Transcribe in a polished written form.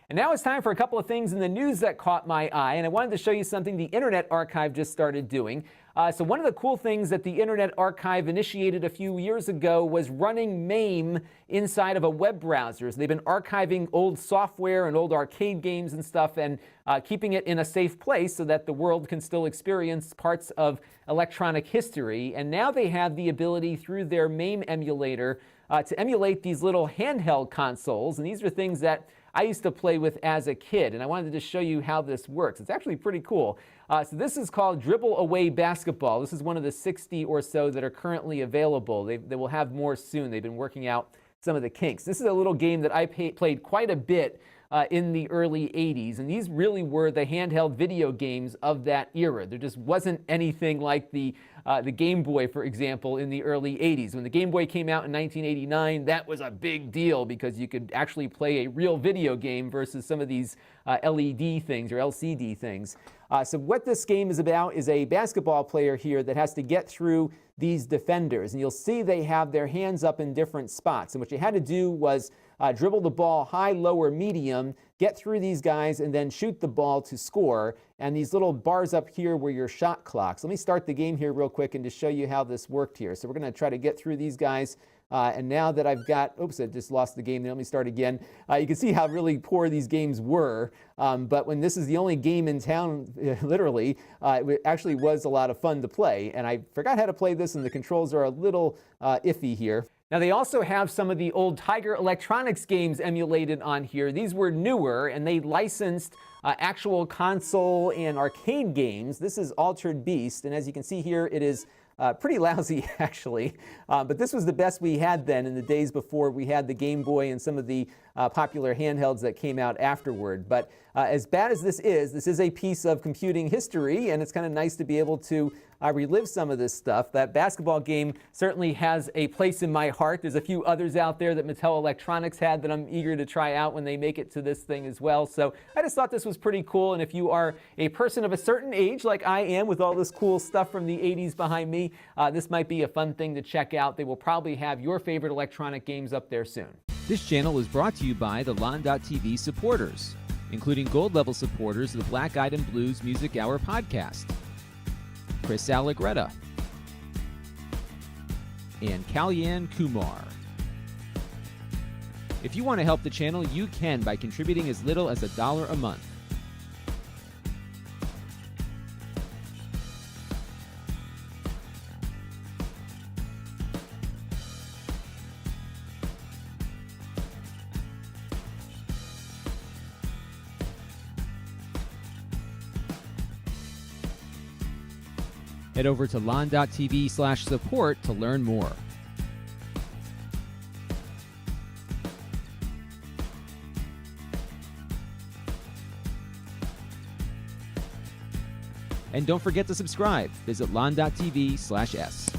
And now it's time for a couple of things in the news that caught my eye, and I wanted to show you something the Internet Archive just started doing. So one of the cool things that the Internet Archive initiated a few years ago was running MAME inside of a web browser. So they've been archiving old software and old arcade games and stuff and keeping it in a safe place so that the world can still experience parts of electronic history. And now they have the ability through their MAME emulator to emulate these little handheld consoles. And these are things that I used to play with as a kid, and I wanted to show you how this works. It's actually pretty cool. So this is called Dribble Away Basketball. This is one of the 60 or so that are currently available. They will have more soon. They've been working out some of the kinks. This is a little game that I played quite a bit in the early 80s, and these really were the handheld video games of that era. There just wasn't anything like the Game Boy, for example, in the early 80s. When the Game Boy came out in 1989, that was a big deal because you could actually play a real video game versus some of these LED things or LCD things. So what this game is about is a basketball player here that has to get through these defenders. And you'll see they have their hands up in different spots. And what you had to do was dribble the ball high, low, or medium, get through these guys, and then shoot the ball to score. And these little bars up here were your shot clocks. Let me start the game here real quick and just show you how this worked here. So we're going to try to get through these guys. And now that I've got, oops, I just lost the game. Let me start again. You can see how really poor these games were. But when this is the only game in town, literally, it actually was a lot of fun to play. And I forgot how to play this, and the controls are a little iffy here. Now, they also have some of the old Tiger Electronics games emulated on here. These were newer, and they licensed actual console and arcade games. This is Altered Beast, and as you can see here, it is pretty lousy, actually. But this was the best we had then in the days before we had the Game Boy and some of the popular handhelds that came out afterward. But as bad as this is a piece of computing history, and it's kind of nice to be able to relive some of this stuff. That basketball game certainly has a place in my heart. There's a few others out there that Mattel Electronics had that I'm eager to try out when they make it to this thing as well. So I just thought this was pretty cool, and if you are a person of a certain age like I am with all this cool stuff from the 80s behind me, this might be a fun thing to check out. They will probably have your favorite electronic games up there soon. This channel is brought to you by the Lon.TV supporters, including gold-level supporters of the Black Eyed and Blues Music Hour podcast, Chris Allegretta, and Kalyan Kumar. If you want to help the channel, you can by contributing as little as $1 a month. Head over to lon.tv/support to learn more. And don't forget to subscribe. Visit lon.tv/s.